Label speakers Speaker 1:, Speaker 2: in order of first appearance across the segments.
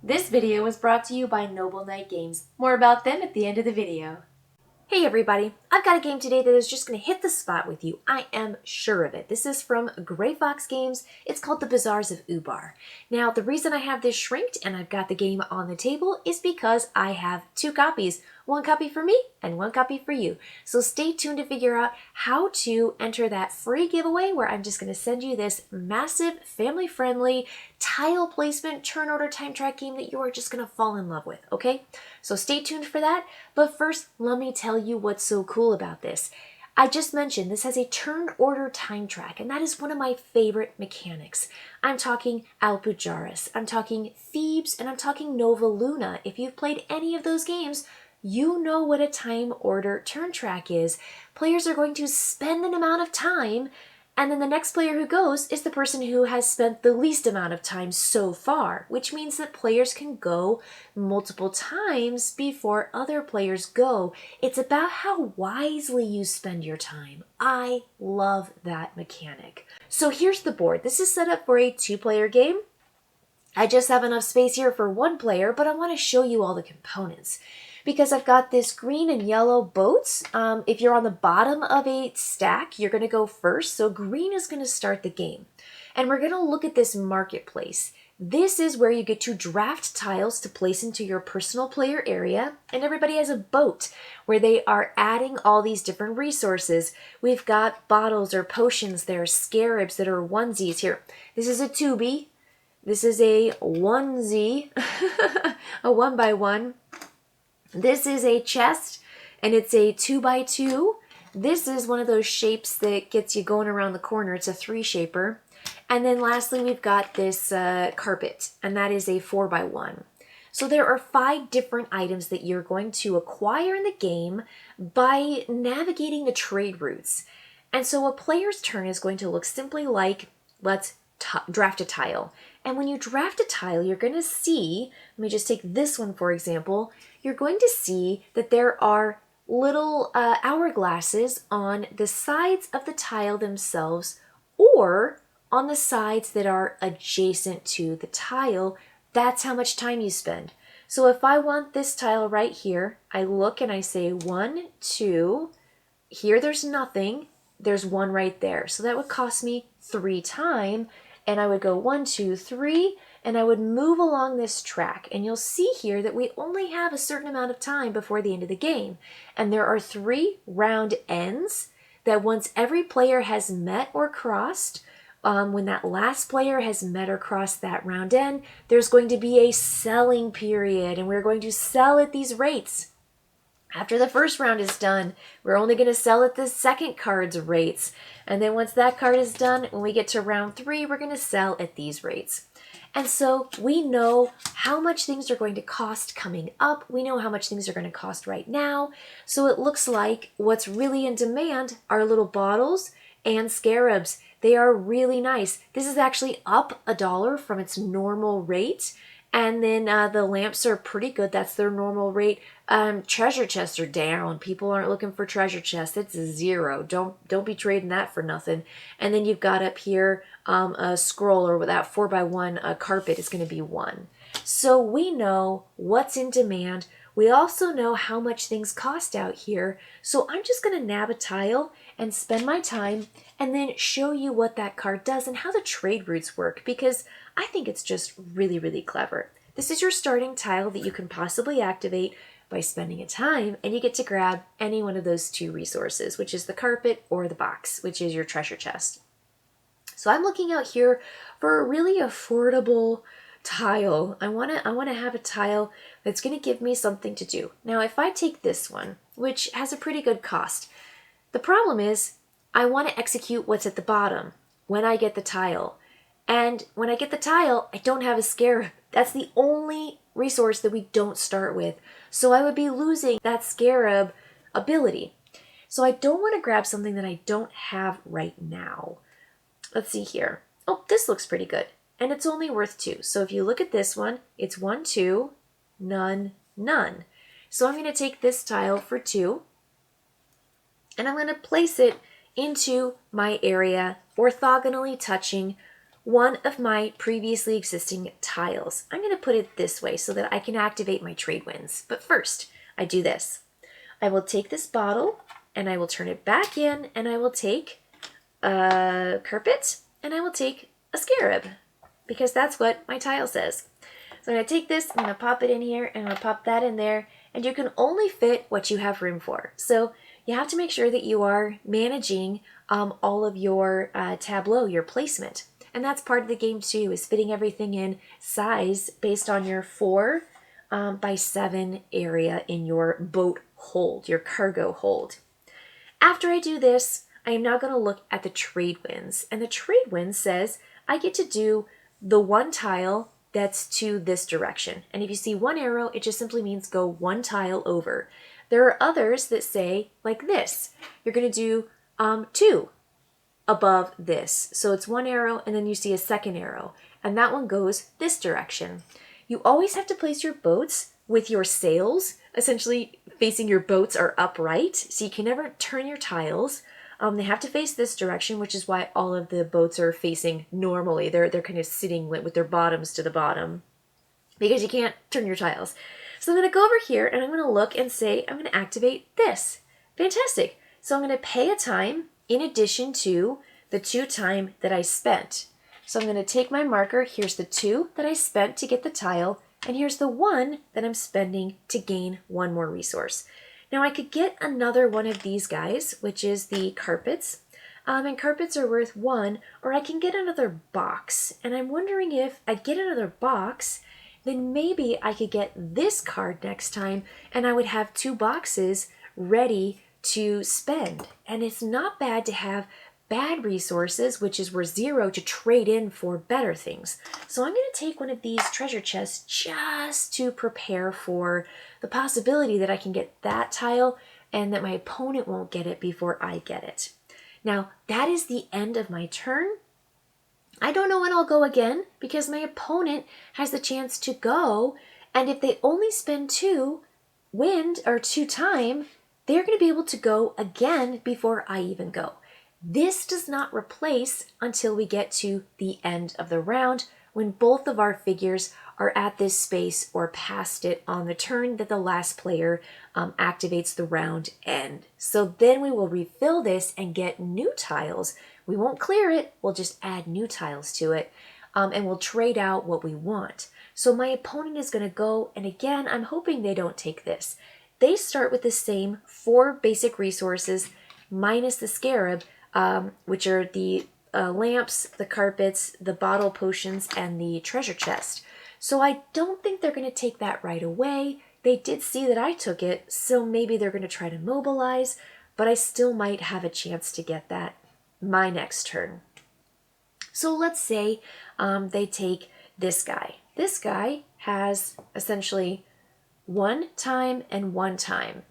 Speaker 1: This video was brought to you by Noble Knight Games. More about them at the end of the video. Hey everybody, I've got a game today that is just going to hit the spot with you. I am sure of it. This is from Gray Fox Games. It's called the Bazaars of Ubar. Now, the reason I have this shrinked and I've got the game on the table is because I have two copies. One copy for me and one copy for you. So stay tuned to figure out how to enter that free giveaway where I'm just going to send you this massive, family-friendly tile placement turn order time track game that you are just going to fall in love with, okay? So stay tuned for that. But first, let me tell you what's so cool about this. I just mentioned this has a turn order time track, and that is one of my favorite mechanics. I'm talking Alpujarras, I'm talking Thebes, and I'm talking Nova Luna. If you've played any of those games, you know what a time order turn track is. Players are going to spend an amount of time, and then the next player who goes is the person who has spent the least amount of time so far, which means that players can go multiple times before other players go. It's about how wisely you spend your time. I love that mechanic. So here's the board. This is set up for a two-player game. I just have enough space here for one player, but I want to show you all the components. Because I've got this green and yellow boats. If you're on the bottom of a stack, you're going to go first. So green is going to start the game. And we're going to look at this marketplace. This is where you get to draft tiles to place into your personal player area. And everybody has a boat where they are adding all these different resources. We've got bottles or potions there, scarabs that are onesies here. This is a 2B. This is a onesie, a 1x1. This is a chest, and it's a 2x2. This is one of those shapes that gets you going around the corner. It's a 3-shaper. And then lastly, we've got this carpet, and that is a 4x1. So there are 5 different items that you're going to acquire in the game by navigating the trade routes. And so a player's turn is going to look simply like, let's draft a tile. And when you draft a tile, you're going to see, let me just take this one for example, you're going to see that there are little hourglasses on the sides of the tile themselves or on the sides that are adjacent to the tile. That's how much time you spend. So if I want this tile right here, I look and I say 1, 2, here there's nothing, there's 1 right there. So that would cost me 3 time. And I would go 1, 2, 3, and I would move along this track. And you'll see here that we only have a certain amount of time before the end of the game. And there are 3 round ends that once every player has met or crossed, when that last player has met or crossed that round end, there's going to be a selling period, and we're going to sell at these rates. After the first round is done, we're only going to sell at the second card's rates. And then once that card is done, when we get to round 3, we're going to sell at these rates. And so we know how much things are going to cost coming up. We know how much things are going to cost right now. So it looks like what's really in demand are little bottles and scarabs. They are really nice. This is actually up $1 from its normal rate. And then the lamps are pretty good. That's their normal rate. Treasure chests are down. People aren't looking for treasure chests. It's 0. Don't be trading that for nothing. And then you've got up here a scroll, or that 4x1 carpet is going to be 1. So we know what's in demand. We also know how much things cost out here. So I'm just going to nab a tile and spend my time and then show you what that card does and how the trade routes work, because I think it's just really, really clever. This is your starting tile that you can possibly activate by spending a time, and you get to grab any one of those 2 resources, which is the carpet or the box, which is your treasure chest. So I'm looking out here for a really affordable tile. I want to have a tile that's going to give me something to do. Now, if I take this one, which has a pretty good cost, the problem is I want to execute what's at the bottom when I get the tile. And when I get the tile, I don't have a scarab. That's the only resource that we don't start with. So I would be losing that scarab ability. So I don't want to grab something that I don't have right now. Let's see here. Oh, this looks pretty good. And it's only worth 2. So if you look at this one, it's 1, 2, none, none. So I'm going to take this tile for 2. And I'm going to place it into my area, orthogonally touching one of my previously existing tiles. I'm going to put it this way so that I can activate my trade winds. But first, I do this. I will take this bottle and I will turn it back in, and I will take a carpet and I will take a scarab, because that's what my tile says. So I'm going to take this, I'm going to pop it in here, and I'm going to pop that in there, and you can only fit what you have room for. So you have to make sure that you are managing all of your Tableau, your placement. And that's part of the game too, is fitting everything in size based on your 4 by 7 area in your boat hold, your cargo hold. After I do this, I am now going to look at the trade winds. And the trade wind says I get to do the one tile that's to this direction. And if you see one arrow, it just simply means go one tile over. There are others that say like this. You're going to do 2 above this. So it's one arrow and then you see a second arrow. And that one goes this direction. You always have to place your boats with your sails essentially facing your boats are upright. So you can never turn your tiles. They have to face this direction, which is why all of the boats are facing normally. They're kind of sitting with their bottoms to the bottom because you can't turn your tiles. So I'm going to go over here and I'm going to look and say, I'm going to activate this. Fantastic. So I'm going to pay a time in addition to the 2 time that I spent. So I'm going to take my marker. Here's the 2 that I spent to get the tile. And here's the 1 that I'm spending to gain 1 more resource. Now I could get another one of these guys, which is the carpets. And carpets are worth 1, or I can get another box. And I'm wondering if I get another box, then maybe I could get this card next time and I would have 2 boxes ready to spend. And it's not bad to have bad resources, which is worth 0, to trade in for better things. So I'm going to take one of these treasure chests just to prepare for the possibility that I can get that tile and that my opponent won't get it before I get it. Now, that is the end of my turn. I don't know when I'll go again because my opponent has the chance to go, and if they only spend 2 wind or 2 time, they're going to be able to go again before I even go. This does not replace until we get to the end of the round, when both of our figures are at this space or past it on the turn that the last player activates the round end. So then we will refill this and get new tiles. We won't clear it, we'll just add new tiles to it, and we'll trade out what we want. So my opponent is going to go, and again, I'm hoping they don't take this. They start with the same 4 basic resources minus the scarab, which are the lamps, the carpets, the bottle potions, and the treasure chest. So I don't think they're going to take that right away. They did see that I took it, so maybe they're going to try to mobilize, but I still might have a chance to get that my next turn. So let's say they take this guy. This guy has essentially 1 time and 1 time.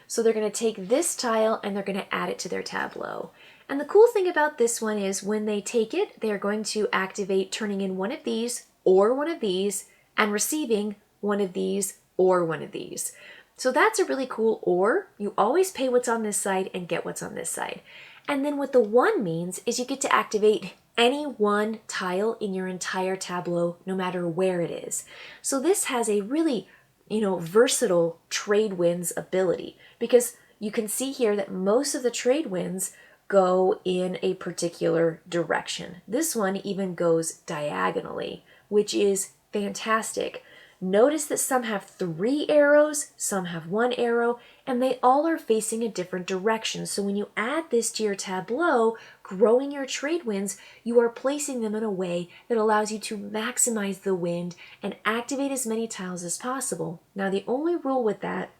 Speaker 1: So they're going to take this tile and they're going to add it to their tableau. And the cool thing about this one is when they take it, they're going to activate turning in one of these or one of these and receiving one of these or one of these. So that's a really cool or. You always pay what's on this side and get what's on this side. And then what the 1 means is you get to activate any 1 tile in your entire tableau, no matter where it is. So this has a really, versatile trade winds ability, because you can see here that most of the trade winds go in a particular direction. This one even goes diagonally, which is fantastic. Notice that some have 3 arrows, some have 1 arrow, and they all are facing a different direction. So when you add this to your tableau, growing your trade winds, you are placing them in a way that allows you to maximize the wind and activate as many tiles as possible. Now, the only rule with that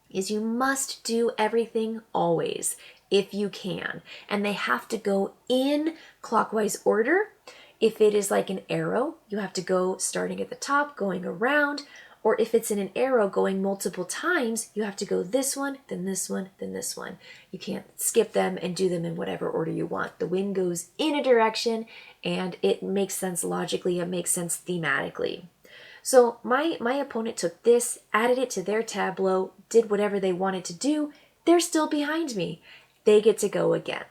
Speaker 1: is you must do everything always, if you can. And they have to go in clockwise order. If it is like an arrow, you have to go starting at the top, going around. Or if it's in an arrow going multiple times, you have to go this one, then this one, then this one. You can't skip them and do them in whatever order you want. The wind goes in a direction and it makes sense logically, it makes sense thematically. So my opponent took this, added it to their tableau, did whatever they wanted to do. They're still behind me. They get to go again.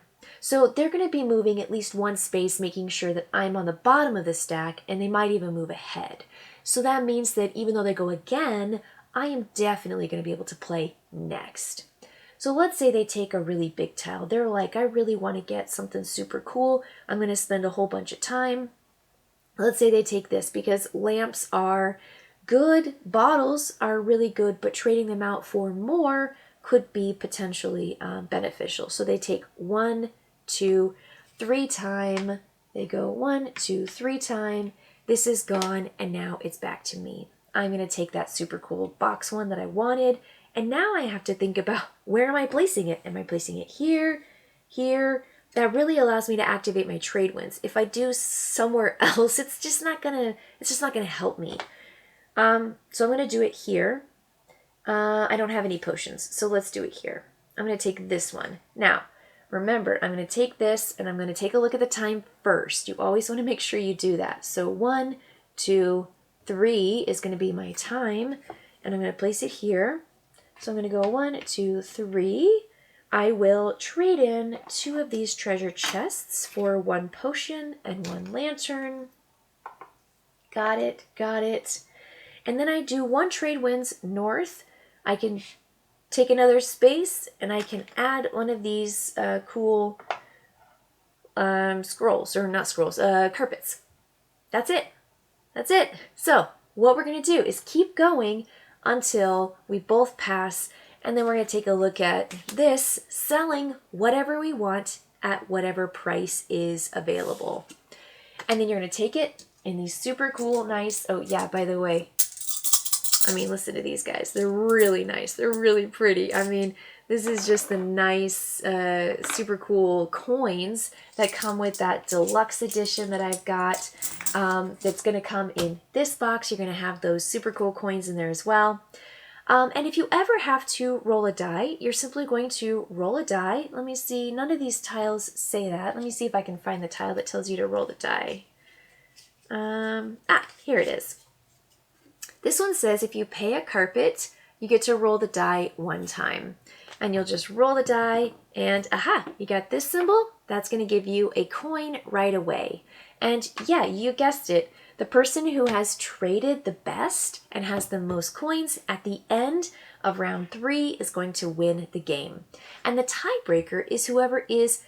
Speaker 1: So they're going to be moving at least one space, making sure that I'm on the bottom of the stack, and they might even move ahead. So that means that even though they go again, I am definitely going to be able to play next. So let's say they take a really big tile. They're like, I really want to get something super cool. I'm going to spend a whole bunch of time. Let's say they take this because lamps are good, bottles are really good, but trading them out for more could be potentially beneficial. So they take 1, 2, 3 time. They go 1, 2, 3 time. This is gone, and now it's back to me. I'm going to take that super cool box one that I wanted, and now I have to think about where am I placing it? Am I placing it here, here? That really allows me to activate my trade winds. If I do somewhere else, it's just not gonna help me. So I'm gonna do it here. I don't have any potions, so let's do it here. I'm gonna take this one. Now, remember, I'm gonna take this and I'm gonna take a look at the time first. You always want to make sure you do that. So 1, 2, 3 is gonna be my time, and I'm gonna place it here. So I'm going to go 1, 2, 3. I will trade in 2 of these treasure chests for 1 potion and 1 lantern. Got it, got it. And then I do 1 trade winds north. I can take another space and I can add one of these cool scrolls, or not scrolls, carpets. That's it. That's it. So what we're going to do is keep going until we both pass, and then we're going to take a look at this, selling whatever we want at whatever price is available. And then you're going to take it in these super cool, nice, oh yeah, by the way, I mean, listen to these guys. They're really nice. They're really pretty. I mean, this is just the nice, super cool coins that come with that deluxe edition that I've got. That's going to come in this box. You're going to have those super cool coins in there as well. And if you ever have to roll a die, you're simply going to roll a die. Let me see. None of these tiles say that. Let me see if I can find the tile that tells you to roll the die. Here it is. This one says if you pay a carpet, you get to roll the die 1 time. And you'll just roll the die, and aha, you got this symbol. That's going to give you a coin right away. And yeah, you guessed it. The person who has traded the best and has the most coins at the end of round 3 is going to win the game. And the tiebreaker is whoever is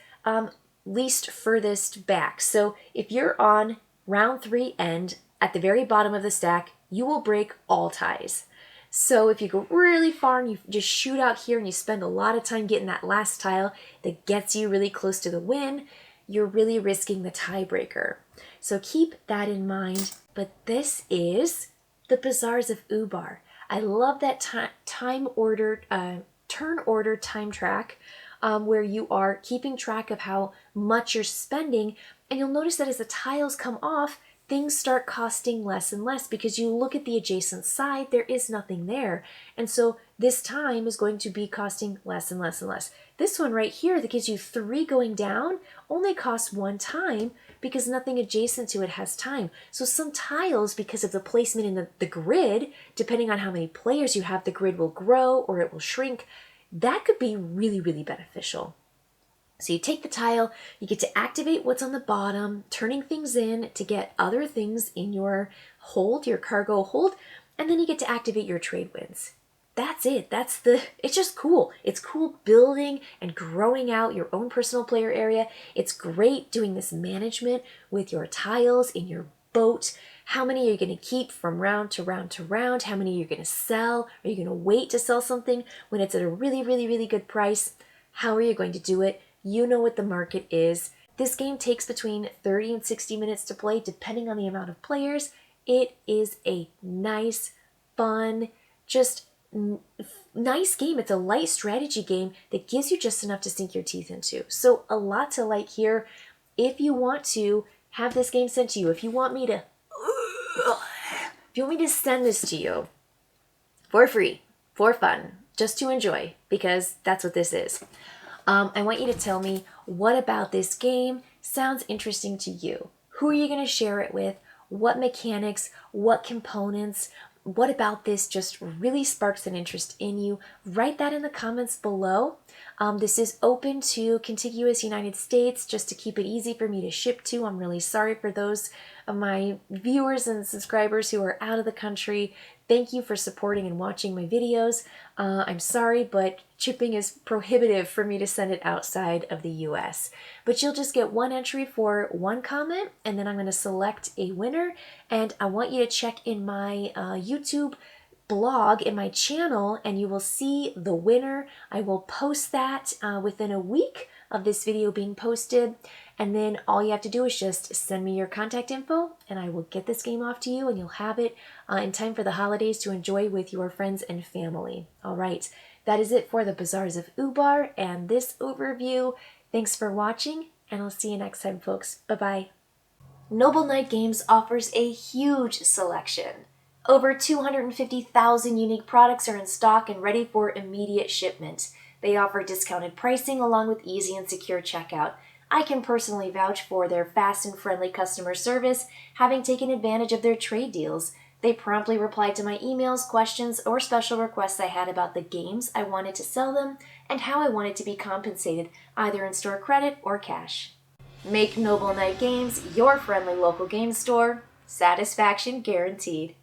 Speaker 1: least furthest back. So if you're on round 3 end at the very bottom of the stack, you will break all ties. So if you go really far and you just shoot out here and you spend a lot of time getting that last tile that gets you really close to the win, you're really risking the tiebreaker. So keep that in mind. But this is the Bazaars of Ubar. I love that turn order time track where you are keeping track of how much you're spending. And you'll notice that as the tiles come off, things start costing less and less because you look at the adjacent side, there is nothing there. And so this time is going to be costing less and less and less. This one right here that gives you 3 going down only costs 1 time because nothing adjacent to it has time. So some tiles, because of the placement in the grid, depending on how many players you have, the grid will grow or it will shrink. That could be really, really beneficial. So you take the tile, you get to activate what's on the bottom, turning things in to get other things in your hold, your cargo hold, and then you get to activate your trade winds. That's it. It's just cool. It's cool building and growing out your own personal player area. It's great doing this management with your tiles in your boat. How many are you going to keep from round to round to round? How many are you going to sell? Are you going to wait to sell something when it's at a really, really, really good price? How are you going to do it? You know what the market is. This game takes between 30 and 60 minutes to play, depending on the amount of players. It is a nice, fun, just nice game. It's a light strategy game that gives you just enough to sink your teeth into. So a lot to like here. If you want to have this game sent to you, if you want me to send this to you for free, for fun, just to enjoy, because that's what this is. I want you to tell me what about this game sounds interesting to you. Who are you going to share it with? What mechanics? What components? what about this just really sparks an interest in you, write that in the comments below. This is open to contiguous United States just to keep it easy for me to ship to. I'm really sorry for those of my viewers and subscribers who are out of the country. Thank you for supporting and watching my videos. I'm sorry, but shipping is prohibitive for me to send it outside of the US. But you'll just get one entry for one comment, and then I'm going to select a winner. And I want you to check in my YouTube blog in my channel, and you will see the winner. I will post that within a week of this video being posted, and then all you have to do is just send me your contact info and I will get this game off to you, and you'll have it in time for the holidays to enjoy with your friends and family. All right, that is it for the Bazaars of Ubar and this overview. Thanks for watching, and I'll see you next time, folks. Bye-bye. Noble Knight Games offers a huge selection. Over 250,000 unique products are in stock and ready for immediate shipment. They offer discounted pricing along with easy and secure checkout. I can personally vouch for their fast and friendly customer service, having taken advantage of their trade deals. They promptly replied to my emails, questions, or special requests I had about the games I wanted to sell them and how I wanted to be compensated, either in store credit or cash. Make Noble Knight Games your friendly local game store. Satisfaction guaranteed.